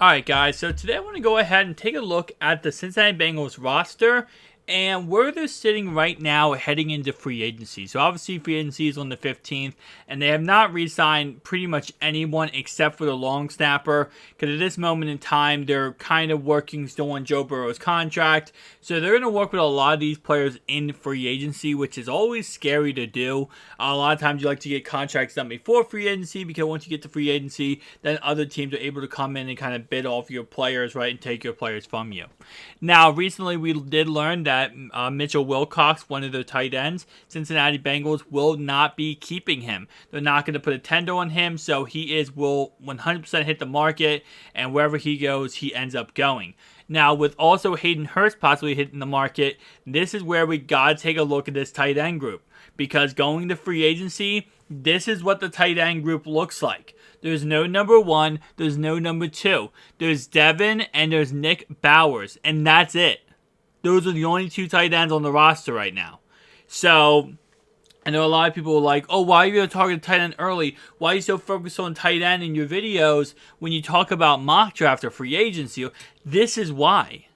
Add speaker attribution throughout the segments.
Speaker 1: Alright guys, so today I want to go ahead and take a look at the Cincinnati Bengals roster and where they're sitting right now heading into free agency. So obviously free agency is on the 15th and they have not re-signed pretty much anyone except for the long snapper, because at this moment in time they're kind of working still on Joe Burrow's contract. So they're going to work with a lot of these players in free agency, which is always scary to do. A lot of times you like to get contracts done before free agency, because once you get to free agency, then other teams are able to come in and kind of bid off your players, right, and take your players from you. Now, recently we did learn that Mitchell Wilcox, one of their tight ends, Cincinnati Bengals will not be keeping him. They're not going to put a tender on him, so will 100% hit the market, and wherever he goes, he ends up going. Now, with also Hayden Hurst possibly hitting the market, this is where we got to take a look at this tight end group. Because going to free agency, this is what the tight end group looks like. There's no number one, there's no number two. There's Devin and there's Nick Bowers, and that's it. Those are the only two tight ends on the roster right now. So, I know a lot of people are like, oh, why are you going to target tight end early? Why are you so focused on tight end in your videos when you talk about mock draft or free agency? This is why.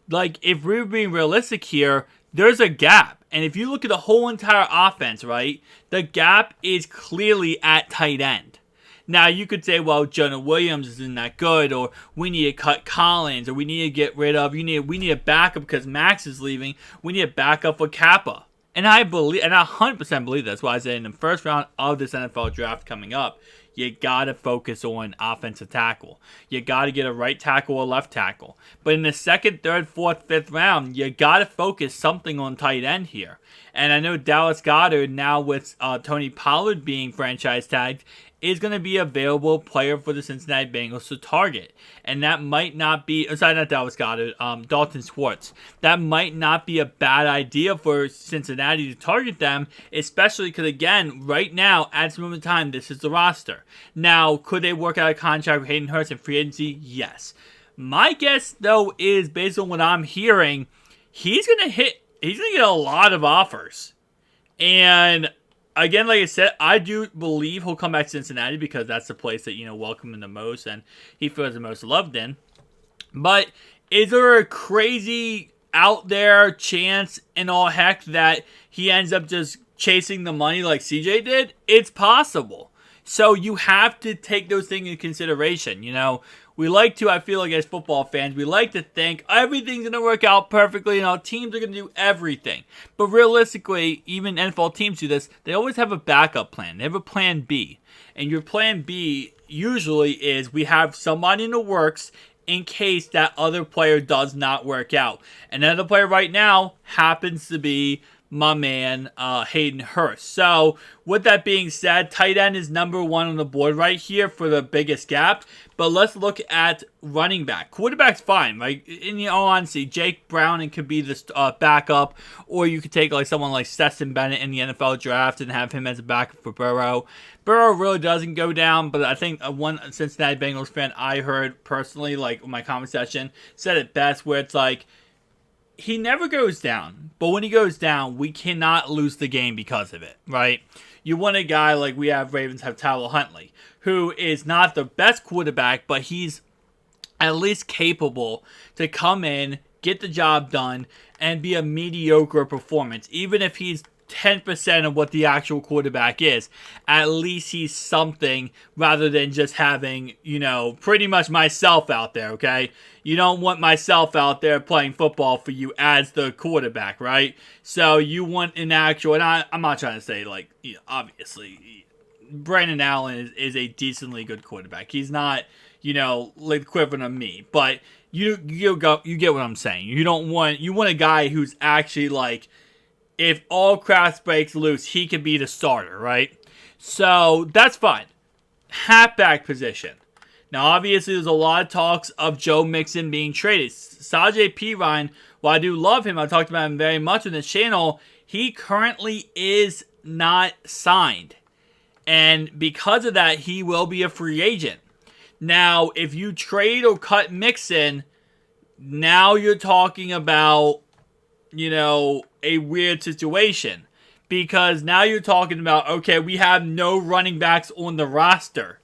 Speaker 1: Like, if we're being realistic here, there's a gap. And if you look at the whole entire offense, right, the gap is clearly at tight end. Now, you could say, well, Jonah Williams isn't that good, or we need to cut Collins, or we need to get rid of, we need a backup because Max is leaving. We need a backup for Kappa. And I 100% believe that's why I said in the first round of this NFL draft coming up, you gotta focus on offensive tackle. You gotta get a right tackle or left tackle. But in the second, third, fourth, fifth round, you gotta focus something on tight end here. And I know Dallas Goedert, now with Tony Pollard being franchise tagged, is going to be a available player for the Cincinnati Bengals to target. And that might not be, not Dallas Goedert, Dalton Schwartz. That might not be a bad idea for Cincinnati to target them, especially because, again, right now, at this moment in time, this is the roster. Now, could they work out a contract with Hayden Hurst in free agency? Yes. My guess, though, is based on what I'm hearing, he's going to get a lot of offers. And again, like I said, I do believe he'll come back to Cincinnati because that's the place that, welcome him the most and he feels the most loved in. But is there a crazy out there chance and all heck that he ends up just chasing the money like CJ did? It's possible. So you have to take those things into consideration. We like to, I feel like as football fans, we like to think everything's going to work out perfectly and our teams are going to do everything. But realistically, even NFL teams do this, they always have a backup plan. They have a plan B. And your plan B usually is we have somebody in the works in case that other player does not work out. And that other player right now happens to be my man, Hayden Hurst. So, with that being said, tight end is number one on the board right here for the biggest gap. But let's look at running back. Quarterback's fine, right? In all honesty, Jake Browning could be the backup, or you could take someone like Stetson Bennett in the NFL draft and have him as a backup for Burrow. Burrow really doesn't go down, but I think one Cincinnati Bengals fan I heard personally, in my comment section, said it best, where it's like, he never goes down, but when he goes down, we cannot lose the game because of it, right? You want a guy like we have Ravens have Tyler Huntley, who is not the best quarterback, but he's at least capable to come in, get the job done, and be a mediocre performance. Even if he's 10% of what the actual quarterback is, at least he's something rather than just having, pretty much myself out there, okay? You don't want myself out there playing football for you as the quarterback, right? So you want an actual, and I'm not trying to say, obviously, Brandon Allen is a decently good quarterback. He's not, the equivalent of me, but you get what I'm saying. You want a guy who's actually if all crap breaks loose, he could be the starter, right? So, that's fine. Halfback position. Now, obviously, there's a lot of talks of Joe Mixon being traded. Samaje Perine, while I do love him, I talked about him very much on this channel, he currently is not signed. And because of that, he will be a free agent. Now, if you trade or cut Mixon, now you're talking about a weird situation. Because now you're talking about, okay, we have no running backs on the roster.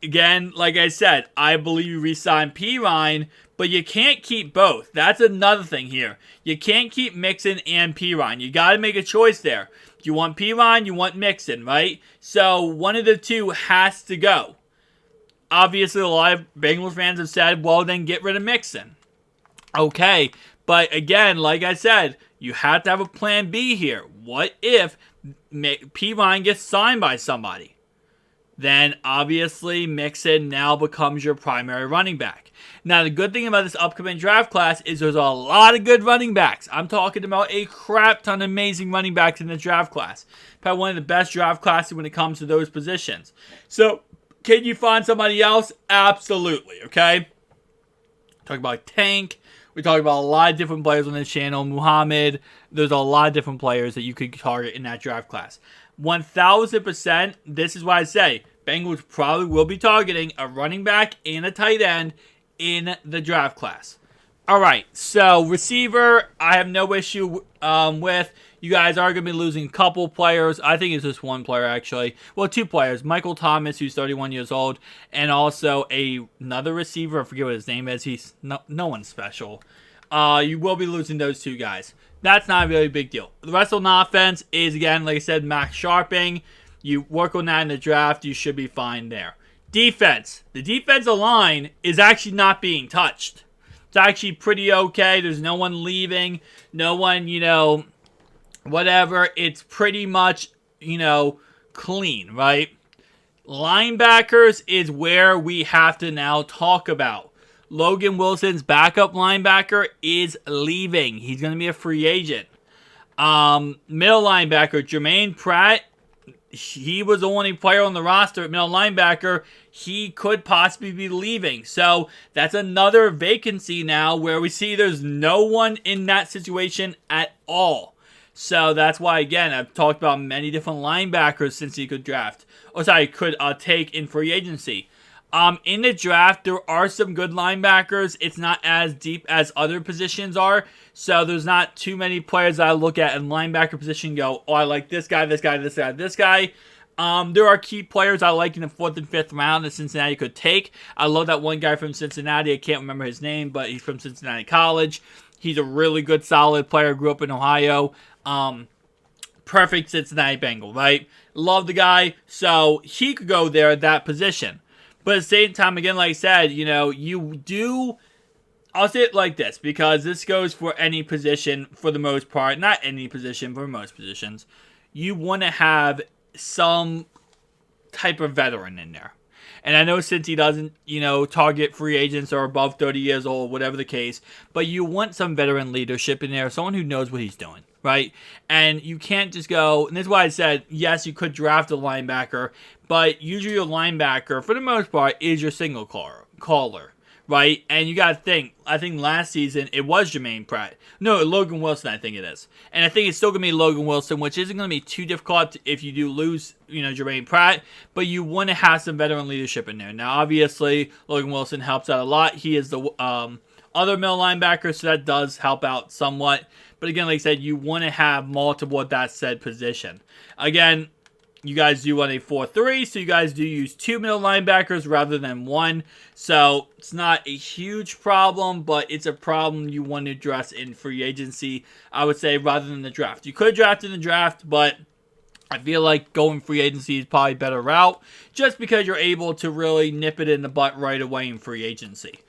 Speaker 1: again, like I said, I believe you re-sign Pirine, but you can't keep both. That's another thing here. You can't keep Mixon and Pirine. You got to make a choice there. You want Pirine, you want Mixon, right? So one of the two has to go. Obviously, a lot of Bengals fans have said, well, then get rid of Mixon. Okay, but again, like I said, you have to have a plan B here. What if Pirine gets signed by somebody? Then obviously Mixon now becomes your primary running back. Now the good thing about this upcoming draft class is there's a lot of good running backs. I'm talking about a crap ton of amazing running backs in the draft class. Probably one of the best draft classes when it comes to those positions. So can you find somebody else? Absolutely, okay? Talk about Tank. We talk about a lot of different players on this channel. Muhammad. There's a lot of different players that you could target in that draft class. 1,000%, this is why I say Bengals probably will be targeting a running back and a tight end in the draft class. All right, so receiver, I have no issue with. You guys are going to be losing a couple players. I think it's just one player, actually. Well, two players. Michael Thomas, who's 31 years old, and also another receiver. I forget what his name is. He's no one special. You will be losing those two guys. That's not a really big deal. The rest of the offense is, again, like I said, Max Sharping. You work on that in the draft. You should be fine there. Defense. The defensive line is actually not being touched. It's actually pretty okay. There's no one leaving. No one, whatever. It's pretty much, clean, right? Linebackers is where we have to now talk about. Logan Wilson's backup linebacker is leaving. He's going to be a free agent. Middle linebacker, Jermaine Pratt, he was the only player on the roster at middle linebacker. He could possibly be leaving. So that's another vacancy now where we see there's no one in that situation at all. So that's why, again, I've talked about many different linebackers since he could take in free agency. In the draft, there are some good linebackers. It's not as deep as other positions are. So there's not too many players that I look at in linebacker position and go, oh, I like this guy, this guy, this guy, this guy. There are key players I like in the 4th and 5th round that Cincinnati could take. I love that one guy from Cincinnati. I can't remember his name, but he's from Cincinnati College. He's a really good, solid player. Grew up in Ohio. Perfect Cincinnati Bengal, right? Love the guy. So he could go there at that position. But at the same time, again, like I said, you do... I'll say it like this, because this goes for any position for the most part. Not any position, for most positions. You want to have some type of veteran in there. And I know since he doesn't, target free agents or above 30 years old, whatever the case, but you want some veteran leadership in there, someone who knows what he's doing, right? And you can't just go, and this is why I said, yes, you could draft a linebacker, but usually your linebacker, for the most part, is your single caller, right? And you got to think, I think last season it was Jermaine Pratt. No, Logan Wilson, I think it is. And I think it's still going to be Logan Wilson, which isn't going to be too difficult if you do lose, Jermaine Pratt. But you want to have some veteran leadership in there. Now, obviously, Logan Wilson helps out a lot. He is the other middle linebacker, so that does help out somewhat. But again, like I said, you want to have multiple at that said position. Again, you guys do want a 4-3, so you guys do use 2 middle linebackers rather than 1. So it's not a huge problem, but it's a problem you want to address in free agency, I would say, rather than the draft. You could draft in the draft, but I feel like going free agency is probably a better route, just because you're able to really nip it in the butt right away in free agency.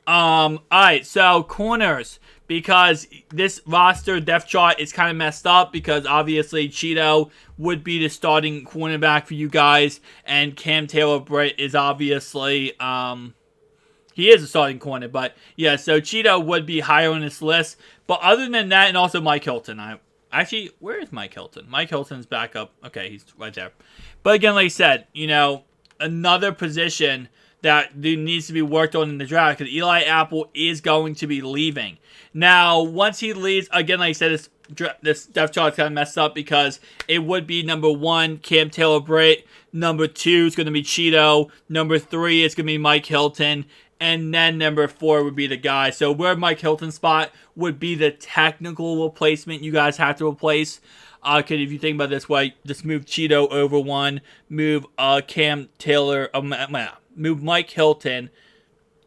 Speaker 1: Alright, so corners, because this roster depth chart is kind of messed up, because obviously Cheeto would be the starting cornerback for you guys, and Cam Taylor-Britt is obviously, he is a starting corner, but yeah, so Cheeto would be higher on this list, but other than that, and also Mike Hilton, actually, where is Mike Hilton? Mike Hilton's back up, okay, he's right there, but again, like I said, another position that needs to be worked on in the draft, because Eli Apple is going to be leaving. Now, once he leaves, again, like I said, this depth chart is kind of messed up, because it would be number 1, Cam Taylor-Britt, number 2 is going to be Cheeto, number 3 is going to be Mike Hilton, and then number 4 would be the guy. So where Mike Hilton's spot would be the technical replacement you guys have to replace. Because if you think about it this way, just move Cheeto over 1, move Cam Taylor, move Mike Hilton,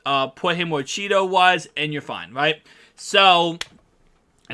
Speaker 1: put him where Cheeto was, and you're fine, right? So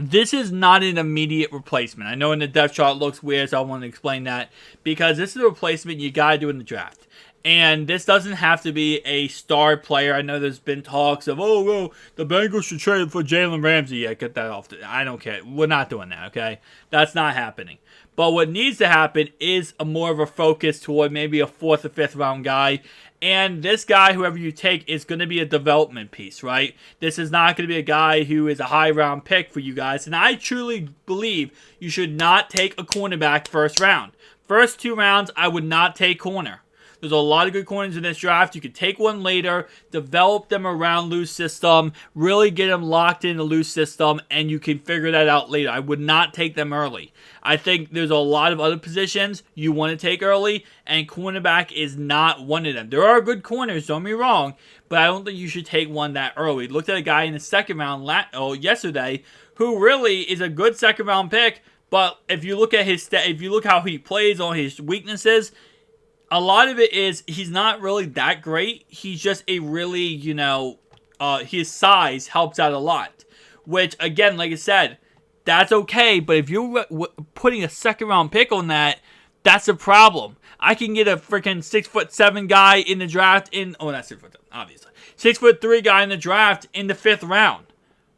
Speaker 1: this is not an immediate replacement. I know in the depth chart it looks weird, so I want to explain that. Because this is a replacement you got to do in the draft. And this doesn't have to be a star player. I know there's been talks of, oh, well, the Bengals should trade for Jalen Ramsey. Yeah, get that off. I don't care. We're not doing that, okay? That's not happening. But what needs to happen is a more of a focus toward maybe a 4th or 5th round guy. And this guy, whoever you take, is going to be a development piece, right? This is not going to be a guy who is a high round pick for you guys. And I truly believe you should not take a cornerback first round. First 2 rounds, I would not take corner. There's a lot of good corners in this draft. You could take one later, develop them around Lou's system, really get them locked into Lou's system, and you can figure that out later. I would not take them early. I think there's a lot of other positions you want to take early, and cornerback is not one of them. There are good corners, don't get me wrong, but I don't think you should take one that early. Looked at a guy in the second round yesterday who really is a good second round pick, but if you look at if you look how he plays on his weaknesses, a lot of it is he's not really that great. He's just a really, his size helps out a lot. Which, again, like I said, that's okay. But if you're putting a second round pick on that, that's a problem. I can get a freaking 6'7" guy in the draft not 6'7", obviously. 6'3" guy in the draft in the 5th round.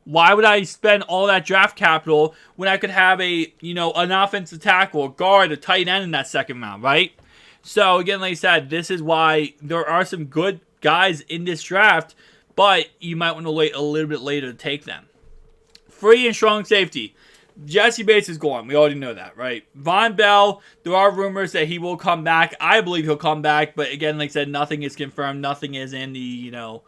Speaker 1: Why would I spend all that draft capital when I could have an offensive tackle, a guard, a tight end in that second round, right? So, again, like I said, this is why there are some good guys in this draft, but you might want to wait a little bit later to take them. Free and strong safety. Jesse Bates is gone. We already know that, right? Von Bell, there are rumors that he will come back. I believe he'll come back, but again, like I said, nothing is confirmed. Nothing is in the,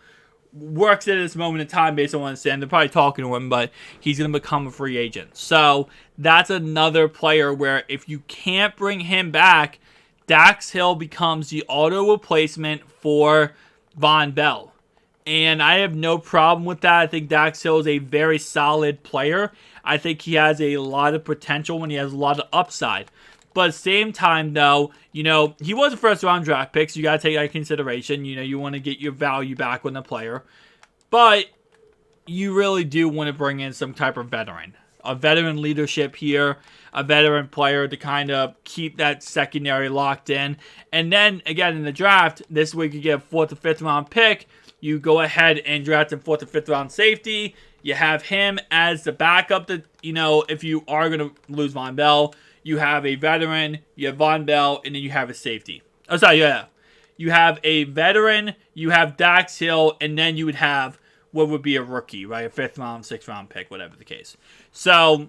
Speaker 1: works at this moment in time based on what I understand. They're probably talking to him, but he's going to become a free agent. So, that's another player where if you can't bring him back, Dax Hill becomes the auto replacement for Von Bell. And I have no problem with that. I think Dax Hill is a very solid player. I think he has a lot of potential when he has a lot of upside. But at the same time, though, he was a first-round draft pick, so you got to take that into consideration. You want to get your value back on the player. But you really do want to bring in some type of veteran. A veteran leadership here, a veteran player to kind of keep that secondary locked in. And then, again, in the draft, this week you get a 4th or 5th round pick. You go ahead and draft a 4th or 5th round safety. You have him as the backup that, if you are going to lose Von Bell, you have a veteran, you have Von Bell, and then you have a safety. Oh, sorry, yeah. You have a veteran, you have Dax Hill, and then you would have what would be a rookie, right? A 5th round, 6th round pick, whatever the case. So,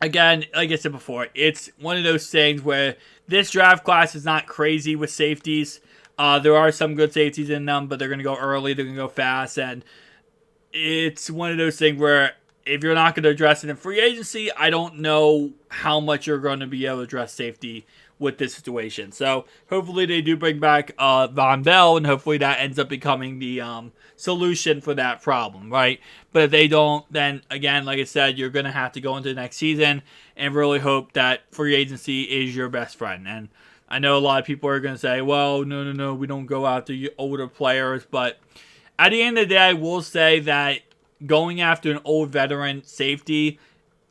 Speaker 1: again, like I said before, it's one of those things where this draft class is not crazy with safeties. There are some good safeties in them, but they're going to go early, they're going to go fast, and it's one of those things where if you're not going to address it in free agency, I don't know how much you're going to be able to address safety with this situation. So hopefully they do bring back Von Bell, and hopefully that ends up becoming the solution for that problem, right? But if they don't, then again, like I said, you're going to have to go into the next season and really hope that free agency is your best friend. And I know a lot of people are going to say, well, no, we don't go after older players. But at the end of the day, I will say that going after an old veteran safety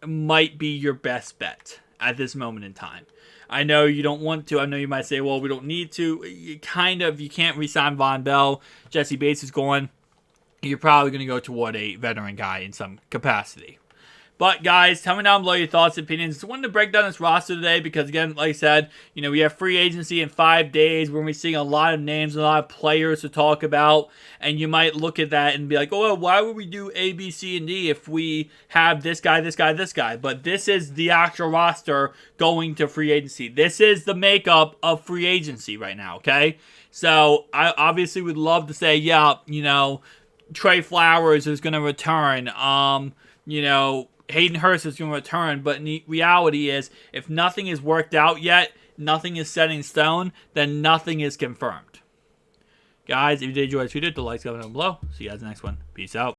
Speaker 1: might be your best bet at this moment in time. I know you don't want to. I know you might say, well, we don't need to. You can't re-sign Von Bell. Jesse Bates is going. You're probably going to go toward a veteran guy in some capacity. But, guys, tell me down below your thoughts and opinions. Just wanted to break down this roster today because, again, like I said, we have free agency in 5 days. We're going to be seeing a lot of names, a lot of players to talk about. And you might look at that and be like, oh, well, why would we do A, B, C, and D if we have this guy, this guy, this guy? But this is the actual roster going to free agency. This is the makeup of free agency right now, okay? So, I obviously would love to say, yeah, Trey Flowers is going to return. Hayden Hurst is going to return, but reality is, if nothing is worked out yet, nothing is set in stone, then nothing is confirmed. Guys, if you did enjoy this video, hit the like, comment down below. See you guys in the next one. Peace out.